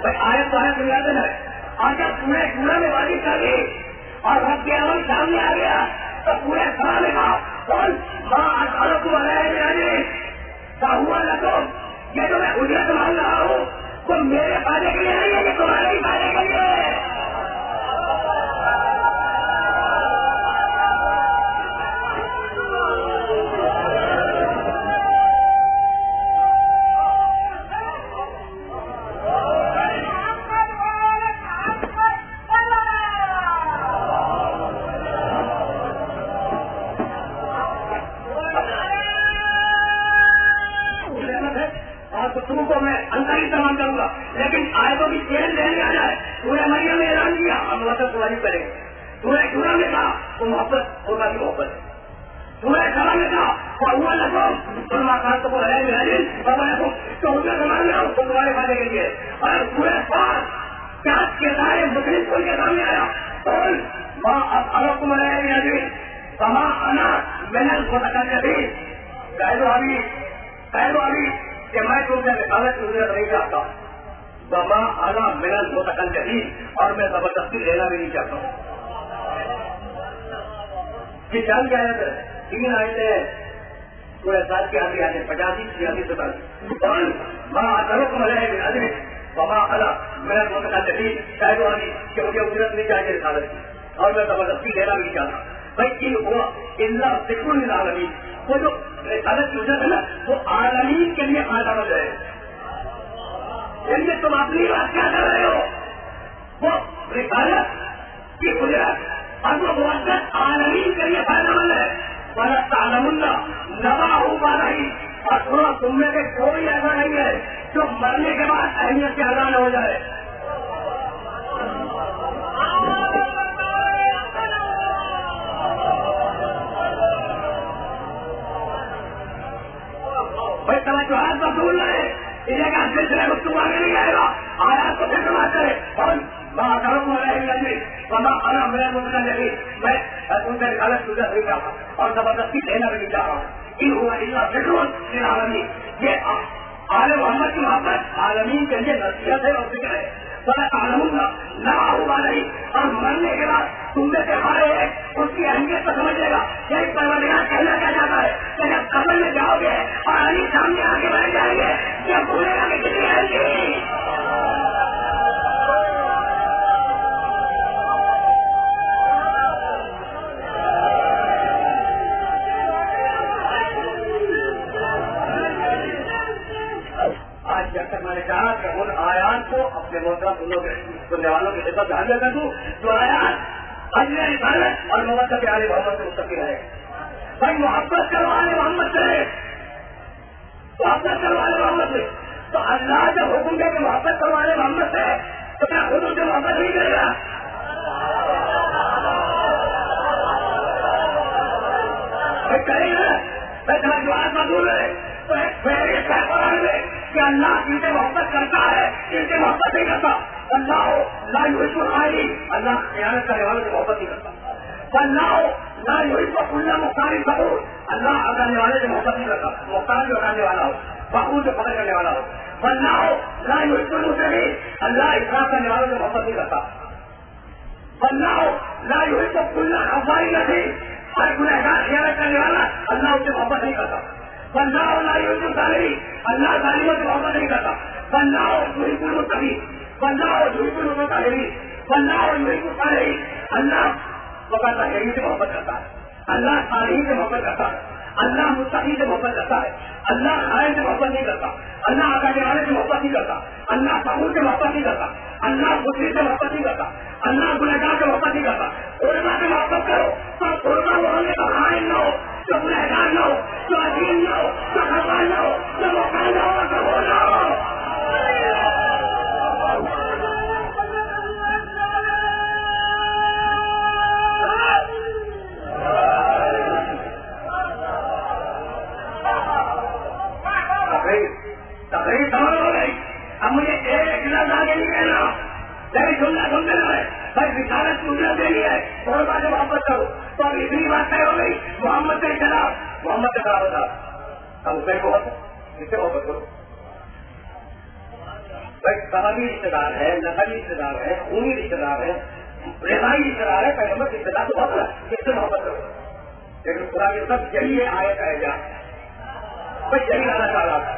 بھائی آیت تو آیت بنیاد ہے آج جب پورے پورا میں واجب کر دی اور رب کے عمل سامنے آ گیا تو پورے سال میں ماں تعلقم علیہ اجرا ہوا لکم. یہ جو میں اجرت مانگ رہا ہوں وہ میرے فائدے کے لیے نہیں ہے کہ تمہارے ہی فائدے کے لیے. کو میں اندر ہی تمام کروں گا لیکن آیتوں کی چین لینے آ جائے. پورے مریم نے اعلان کیا ہم وطن سواری کریں گے. پورے جڑا میں کہا تو محبت ہوگا کی محبت. پورے کھڑا میں کہا ہوا لگو تمہارا خاص کو رہے تو ان کا سامان میں تو تمہارے فائدے کے لیے. اور پورے پاس پیاس کے سارے مسلم کو کے سامنے آیا اور ماں اب تم رہے کہاں آنا میں نے اس کو تک کہہ دو ابھی کہ میں تم سے رسالت کی ضرورت نہیں چاہتا. بابا اعلیٰ ملن ہو سکن جدید اور میں زبردستی لینا بھی نہیں چاہتا ہوں. یہ جان کیا ہے 3 آیتیں پورے سال کی آتی آتے 85 سے ماں ضرورت میں رہے گی بابا اعلیٰ ملن ہو سکن جدید کہہ دو ابھی کہ مجھے اجرت نہیں چاہیے رسالت کی اور میں زبردستی لینا بھی نہیں چاہتا. بھائی یہ ہوا اللہ ذکر للعالمین. وہ جو رسالت کی اجرت ہے نا وہ عالمین کے لیے فائدہ مند ہے. یعنی تم اپنی بات کیا کر رہے ہو وہ رسالت کی اجرت اور وہ مودت عالمین کے لیے فائدہ مند ہے. وَلَا تَعْلَمُنَّ نَبَأَهُ بَعْدَ. اور سنو تم میں سے کوئی ایسا نہیں ہے جو مرنے کے بعد اہمیت سے ادا نہ ہو جائے. بھائی توجہات مقبول رہے انہیں کا سلسلہ گفتگو آگے نہیں آئے گا. آیات کو پھر سماعت کرے اور میں ان سے رسالت گزر نہیں چاہتا اور زبردستی لینا بھی نہیں چاہ رہا. ان ہوا اللہ فکر عالمین. یہ عالم محمد کی محبت عالمین کے لیے نصیحت ہے اور فکر ہے. عالم نہ ہوگا نہیں اور مرنے کے بعد تم میں سے ہارے ہیں اس کی اہمیت کو سمجھے گا. یہی پروردگار کہنا کیا جاتا ہے کہ جب قبر میں جاؤ گے اور علی سامنے آگے بڑھ جائیں گے جب بھولے گا کہ کتنی اہمیت. آج جب تک میں نے کہا کہ ان آیات کو اپنے محترم سننے والوں کی خدمت میں حاضر کر دوں جو آیات اجر رسالت اور مودت آل محمد سے مستقل ہے. بھائی محبت کرو آل محمد سے محبت کرو آل محمد سے. تو اللہ جب حکم دے کہ محبت کرو آل محمد سے تو کیا خود ان سے محبت نہیں کرے گا؟ کرے گا. میں تمہاری بات مقبول ہے تو ایک فہرست ہے قرآن میں کہ اللہ ان سے محبت کرتا ہے ان سے محبت نہیں کرتا. اللہ لا یحب الخائنین. اللہ خیانت کرنے والوں سے محبت نہیں کرتا. اللہ لا یحب کل مختار فخور. اللہ اگانے والے سے محبت نہیں کرتا. مختار جو اگانے والا ہو فخور جو پکڑ کرنے والا ہو. اللہ لا یحب المسرفین. اللہ اسراف کرنے والوں سے محبت نہیں کرتا. اللہ لا یحب کل غفار نذیر. ہر گنہگار خیانت کرنے والا اللہ اس سے محبت نہیں کرتا. اللہ لا یحب الظالمین. اللہ ظالموں سے محبت نہیں کرتا. اللہ یحب المتقین. اللہ یحب المطہرین. اللہ یحب الصالحین. اللہ طاہرین سے محبت کرتا ہے. اللہ صالحین سے محبت کرتا ہے. اللہ متقین سے محبت کرتا ہے. اللہ خائن سے محبت نہیں کرتا. اللہ آگانے والے سے محبت نہیں کرتا. اللہ فخور سے محبت نہیں کرتا. اللہ مسلم سے محبت نہیں کرتا. اللہ گنہگار سے محبت نہیں کرتا. علماء سے محبت کرو تو علماء وہ ہونے کا خائن نہ ہو جو گنہگار نہ ہو جو عظیم نہ ہو جو خربان نہ ہو جو مقام نہ ہو جو وہ نہ ہو. رسالت کی اجرت دینی ہے قربا سے محبت کرو. تو اب اتنی بات طے ہو گئی محمد کے خلاف محمد کا خلاف ہوتا ہم اس کو کس سے محبت کرو. قبلی رشتے دار ہے, نقلی رشتے دار ہے, خونی رشتے دار ہے, رضائی رشتے دار ہے, پیغمبر رشتے دار تو بہت ہے کس سے محبت کرو. لیکن خدا کے سب یہی آیت ہے جا میں یہی لانا چاہ رہا تھا.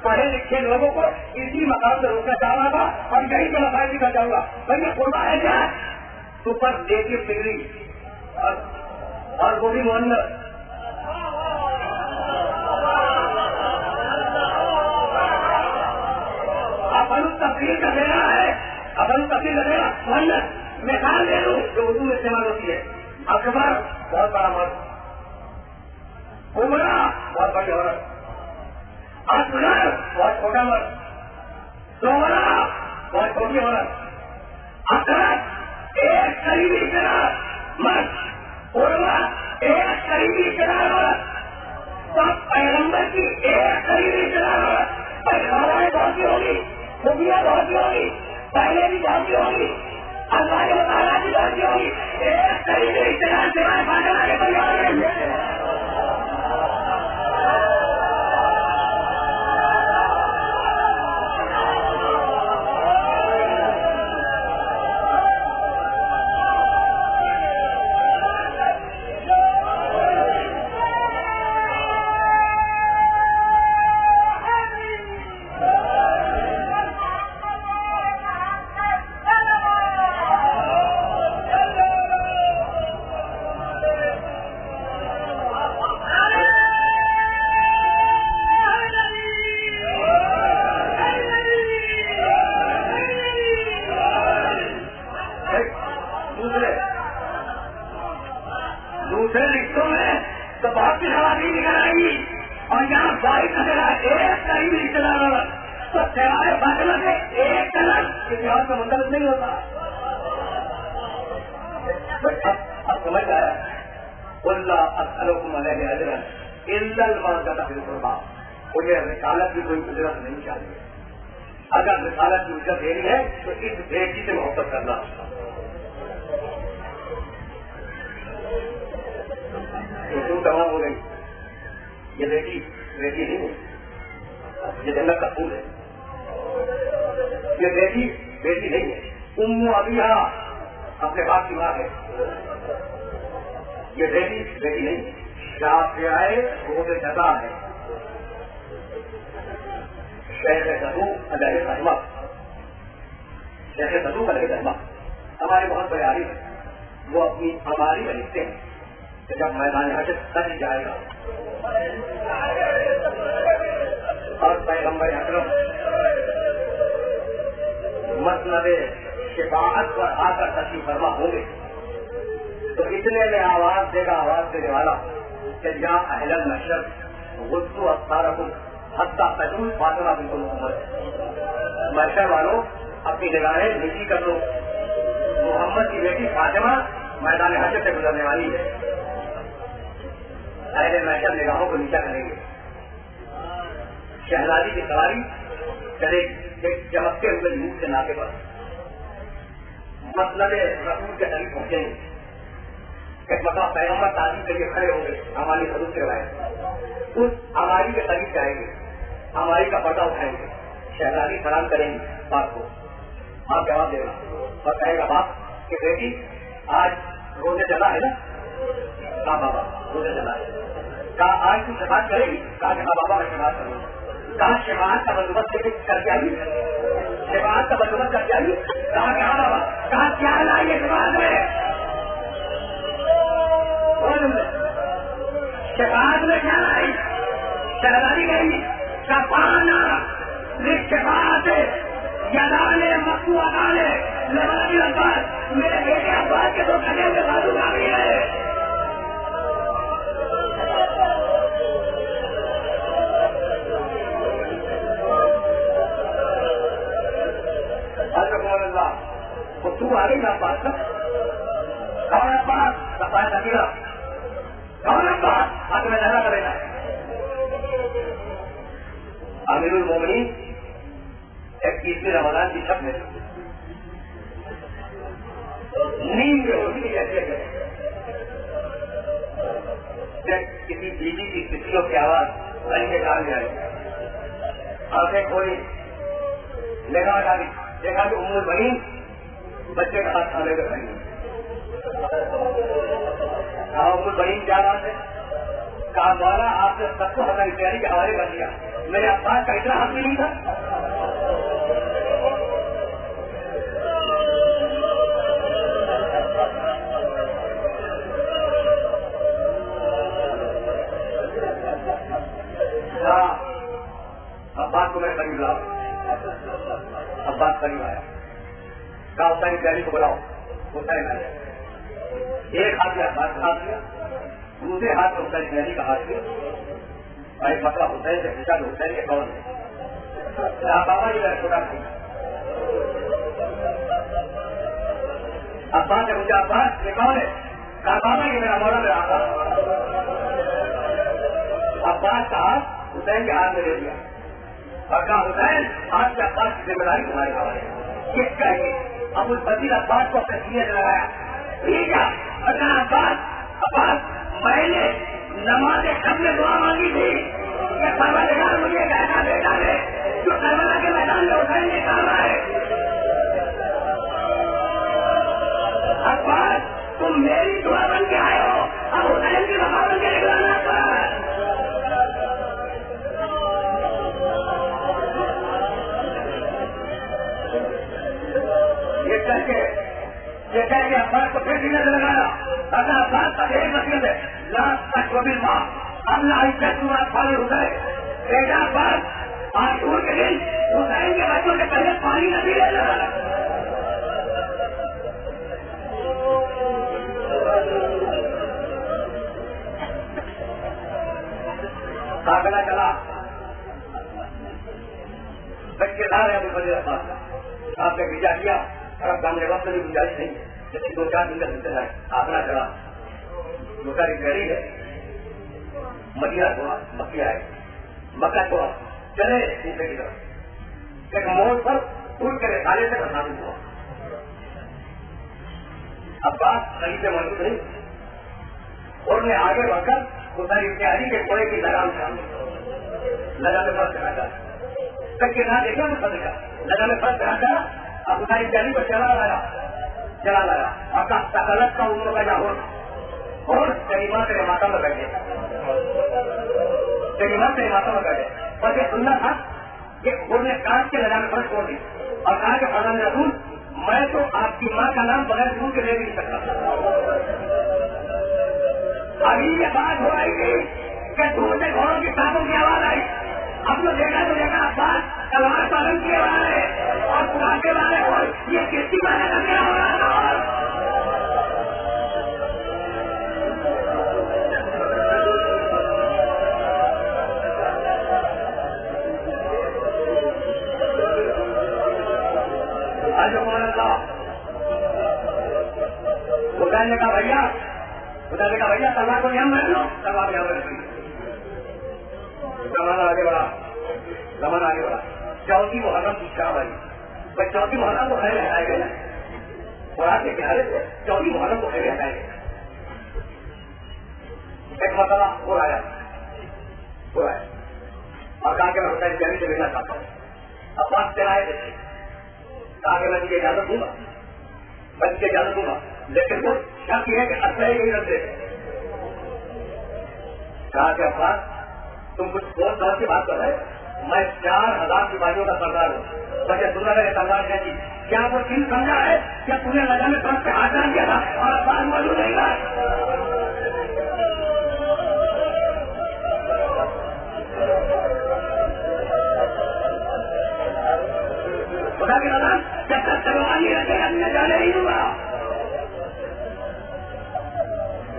پڑھے لکھے لوگوں کو اسی مقام سے روکنا چاہ رہا تھا اور یہی میں مسائل بھی کر جاؤں گا. بھائی یہ قربا ہے کیا سپر نیٹو ڈگری اور وہ بھی مہنگا تفریح کا دینا ہے. اپن تفریح کا دینا محنت مثال دے دوں جو اردو میں استعمال ہوتی ہے. اکبر بہت بڑا مرد, عمرہ بہت بڑی عورت, اصغر بہت چھوٹا مرد, سومرا بہت چھوٹی عورت, اثرت ایک قریبی رشتے دار مرد, عروا ایک قریبی رشتے دار عورت, سب پیغمبر کی ایک قریبی رشتے دار عورت. پیغمبریں بہت سی ہوگی, خوبیاں بہت سی ہوگی, پہلے بھی بہت سی ہوگی, اللہ تعالیٰ کی بہت سی ہوگی, ایک قریبی رشتے دار سوائے فاطمہ کے پریوار میں. رسالت کی کوئی اجرت نہیں چاہیے. اگر رسالت کی اجرت دینی ہے تو اس بیٹی سے محبت کرنا. تو تمام ہو گئی. یہ بیٹی نہیں ہے, یہ جنت کا پھول ہے. یہ بیٹی نہیں ہے. ام ابیہا اپنے باپ کی ماں ہے. یہ بیٹی نہیں ہے. شافعہ روز جزا ہے. شیخ صدوق علیہ الرحمہ ہمارے بہت بڑے عالم ہیں. وہ اپنی ہماری میں لکھتے ہیں کہ جب میدان حشر سج جائے گا اور پیغمبر اکرم مسند شفاعت پر آ کر تشریف فرما ہوں گے تو اتنے میں آواز دے گا آواز دینے والا کہ یا اہل المشرق غضوا ابصارکم حتی تجوز فاطمہ بنت محمد. محشر والوں اپنی نگاہیں نیچی کر دو, محمد کی بیٹی فاطمہ میدان حشر سے گزرنے والی ہے. اہل محشر نگاہوں کو نیچا کریں گے. شہزادی کی سواری چلے چمکتے ہوئے نور کے ناطے پر مسند رسول کے قریب پہنچیں گے. ایک مقام پیغمبر تعلیم کے لیے کھڑے ہوں گے. ہماری حدود سے روایت اس ہماری کے قریب جائیں گے, ہماری کا پردہ اٹھائیں گے. شہزادی سلام کریں گے باپ کو, آپ جواب دے گا اور کہے گا باپ کہ بیٹی آج روزے جلا ہے نا. کہا بابا روزے جلا ہے. کہا آج تم شفاعت کرے گی. کہا کہ ہاں بابا میں شفاعت کروں گا. کہا شفاعت کا بندوبست کر کے آئی, شفاعت کا بندوبست کر کے آئی. کہا کہ ہاں بابا. کہا کیا لائیے شفاعت میں. شفاعت میں کیا لائی. شہزادی گئی شفانا شفاعت یادانے مکو اگانے لبادی عباس میرے بیٹے عباس کے دو کھڑے ہوئے بازو آ گئی ہے. وہ تو آ گئی عباس کا کون عباس صفایا تکیلا کون عباس آج میں جھگڑا کرے گا. امیر المومنین 21 رمضان کی شب میں بے ہوشی کی حیثیت ہے. جب کسی بیوی کی کسیوں کی آواز رنگ کے کان میں آئی, آنکھیں کھولی, نگاہ ڈالی, دیکھا کہ ام البنین بچے کا ہاتھ تھامے ہوئے کھڑی. کہا ام البنین کیا بات ہے؟ کہا مولا آپ نے سب کو ہماری تیاری کے حوالے کر دیا, میرے عباس کا اتنا حق بھی نہیں تھا. عباس کو میں قریب لاؤ. عباس قریب آیا, کہا حسین کی تیاری کو بلاؤ. حسین آیا, ایک ہاتھ میں عباس کا ہاتھ لیا, دوسرے ہاتھ میں حسین کی تیاری کا ہاتھ لیا, اور ایک مسئلہ حسین سے پوچھا کہ حسین کے کون ہے. بابا جی میرا چھوٹا بھائی. عباس نے پوچھا عباس یہ کون ہے؟ کہا بابا یہ میرا مولا میرا آقا. عباس کا ہاتھ حسین کے ہاتھ میں دے دیا اور کہا حسین آج کے عباس کی ذمہ داری تمہارے حوالے ہے. کس کا ہے؟ ابو الفضیل عباس کو اپنے سینے سے لگایا, ٹھیک ہے, اور کہا عباس میں نے نماز شب میں دعا مانگی تھی کہ پروردگار مجھے ایک ایسا بیٹا دے جو کربلا کے میدان میں حسین نے کہا ہے. عباس تم میری دعا بن کے آئے ہو, اب حسین کی وفا بن کے نکلانا پڑا. یہ کہہ کے عباس کو پھر سینے سے لگایا. اگر عباس کا ایک مطلب ہے لاکھ تک کو بھی ماں اللہ عزت پانی حسین بیٹا عباس آج دور کے دن حسین کے بچوں سے پہلے پانی نہ پیے لگا. کاغلہ چلا بچے دار ہے ابو الفضیل عباس کا, آپ نے بھیجا کیا اور اب سامنے وقت بھی گنجائش نہیں, جیسے 2-4 دن کا سلسلہ ہے. آگرہ چلا, دوسرا گھڑی ہے, مدینہ چھوڑا, مکہ آئے, مکہ چھوڑا, چلے دوسرے کی طرف. ایک موڑ پر ان کے رسالے سے بسانے ہوا. عباس صحیح سے موجود نہیں, اور نے آگے بڑھ کر حسین ابن علی کے کوڑے کی لگام سے لگا میں فرق کرا تھا. تک کے نہ دیکھا میں فرق کا لگا میں فرق کرا تھا. اب حسین ابن علی کو چلا لایا اور تکلت کا عمر کا جاؤ اور کریمہ تیرے ماتھا میں بیٹھے, کریمہ تیرے ماتھا میں بیٹھے. اور یہ سننا تھا کہ انہوں نے کاٹ کے لگا میں فرق چھوڑ دی اور کہا کہ فلاں رسول میں تو آپ کی ماں کا نام بغیر دور کے لے بھی نہیں سکتا. ابھی یہ بات ہو رہی تھی کہ دور سے گھوڑوں کی ٹانگوں کی آواز آئی. اب تو دیکھا عباس تلوار پالن کیے والے اور پرانے والے اور یہ کسی والے کا کیا ہو رہا تھا. حسین نے کہا بھیا تلوار کو یہاں رکھ لو, تلوار یہاں رکھ لی. زمانہ آگے بڑھا, 14 محرم کی شام آئی. 14 محرم کو خیر ہٹائے گئے نا, اور آپ کے کنارے سے 14 محرم کو خیر ہٹائے گئے. ایک مسئلہ ہو رہا ہے اور کہا کہ میں حسین جانی سے ملنا چاہتا ہوں. اب بات چلائے دیکھے, کہا کہ میں تجھے اجازت دوں گا, لیکن وہ شک یہ ہے کہ اصل ہی نہیں رکھتے. کہا کہ عباس تم کچھ بہت دور کی بات کر رہے, میں 4000 سپاہیوں کا سردار ہوں, مجھے سننا رہے سردار کہتی کیا وہ چیز سمجھا ہے کیا تمہیں لگا میں سب سے ہاتھ ڈال دیا تھا اور عباس موجود نہیں تھا. خدا کے نظر جب تک تلوار نہیں رکھے گا میں جانے نہیں دوں گا.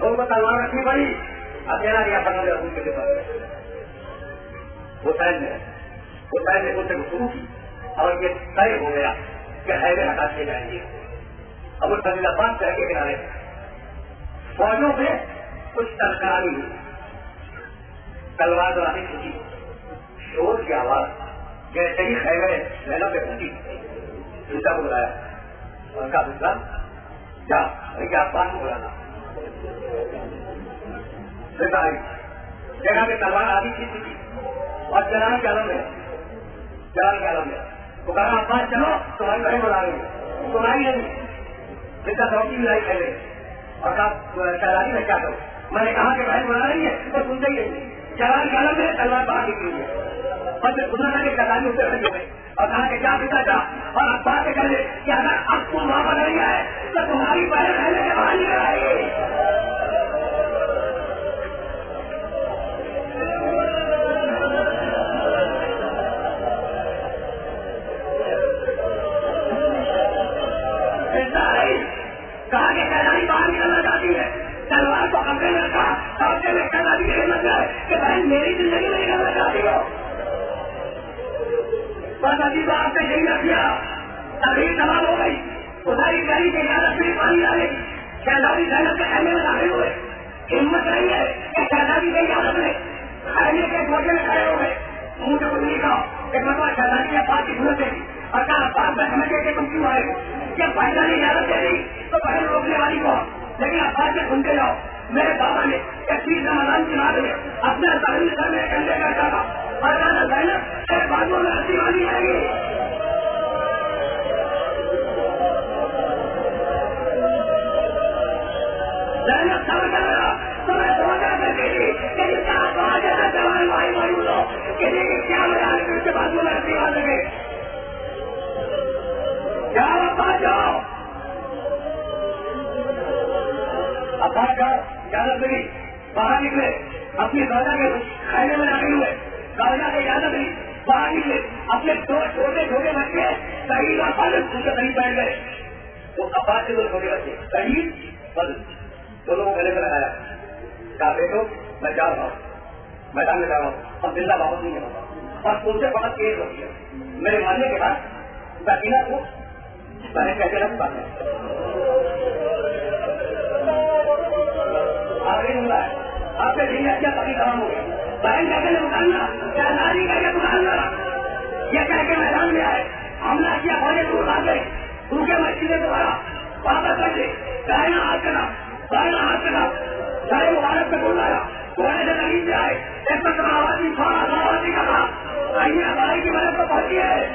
ان کو تلوار رکھنی پڑی. اب میرا لیا پڑا رسول کے پاس. حسین نے ان سے شروع کی اور یہ طے ہو گیا کہ حیدر ہٹا کے جائیں گے. اب اس فضیل عباس شہر کے کنارے فوجوں میں کچھ ترکاری ہوئی, تلوار دورانی چھٹی, شور کی آواز جیسے ہی خیمے محنت پہ پہنچی. دوسرا کو بلایا اور کہا دوسرا کیا بات کو بولانا جگہ میں تلوار آدھی چیز تھی اور چلانے کے عالم ہے تو کہا عباس چلو تمہاری بہن بنا رہی ہے تمہاری نہیں جس کا چوکی ملائی پہلے اور کہا شہزادی میں کیا کروں میں نے کہا کہ بہن بنا رہی ہے تو سنتے ہی نہیں چلانے کے عالم میں تلوار باہر نکلی ہے اور پھر سننا تھا کہ شہزادی اسے رکھ گئے اور کہا کہ کیا پتا تھا اور عباس سے کہہ دے کہ اگر اب تم وہاں پر نہیں آئے تو تمہاری بہن رہنے کے باہر نکل آئے گی. کہا کہ شہزادی باہر نکلنا چاہتی ہے تلوار کو کمرے میں رکھا اور شہزادی کی ہمت ہے کہ بہن میری زندگی میں نکلنا چاہتی ہو. بس ابھی تو آپ نے یہی رکھ دیا تقریر تمام ہو گئی خدائی گاڑی کے اجازت میں پانی ڈالے شہزادی زینب کے خیمے میں داخل ہوئے ہمت نہیں ہے کہ شہزادی کی اجازت میں خیمے کے گوشے میں کھڑے ہو گئے منہ سے کچھ نہیں کہا ایک مرتبہ شہزادی کے پاس کی ضرورت ہے اور کہا بات میں سمجھ گئے کہ تم کیوں آئے جب بھائی جان نے اجازت دے دی تو بہن روکنے والی کو لیکن اب بات سے سنتے جاؤ میرے بابا نے 31 رمضان کی رات میں اپنے تعلیم سر میں کنڈے کا ڈالا اور کہا زینب ایک بازو میں رسی والی آئے گی. زینب سمجھ رہا تو میں سوچا کرتی تھی کہ جس کا آواز ہے جوان بھائی معلوم ہو کسی کی کیا مزہ ہے اس کے بازو میں رسی والے گے کیا ابا جاؤ ابا جاؤ اجازت ملی باہر نکلے اپنی دادا کے خیمے میں داخل ہوئے دادا کی اجازت ملی باہر نکلے اپنے دو چھوٹے چھوٹے بچے شہید اور فضل ان کے قریب بیٹھ گئے تو ابا سے دو چھوٹے بچے شہید فضل دونوں کو گلے میں لگایا کہا بیٹو میں جا رہا ہوں میدان میں جا رہا ہوں اب زندہ واپس نہیں ہوگا اور تم سے بہت تیز ہوتی ہے میرے ماننے کے بعد سکینہ کو بہن کہتے رکھ پاتے ہیں آپ سے دن اچھا پتی تمام ہو گیا بہن کہتے ہیں نکالنا شہزادی کہہ کے نکالنا یہ کہہ کے میدان میں آئے حملہ کیا بڑے دور آ گئے بھوکے مسجدیں دوبارہ واپس کر دے دائنا ہاتھ کرا سارے مبارک سے بول رہا گھوڑے سے زمین سے آئے ایک مرتبہ آوازی کا تھا آئیے بھائی کی مدد کو پہنچی ہے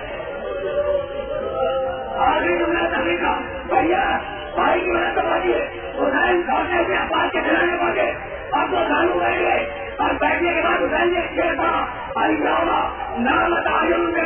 آخری جملہ تبھی کا بھیا بھائی کی مدد تو پہنچی ہے حسین پہنچنے سے عباس کے دلانے پہنچے اب وہ دانو بیٹھ گئے اور بیٹھنے کے بعد حسین نے شیر تھا نام تعین کے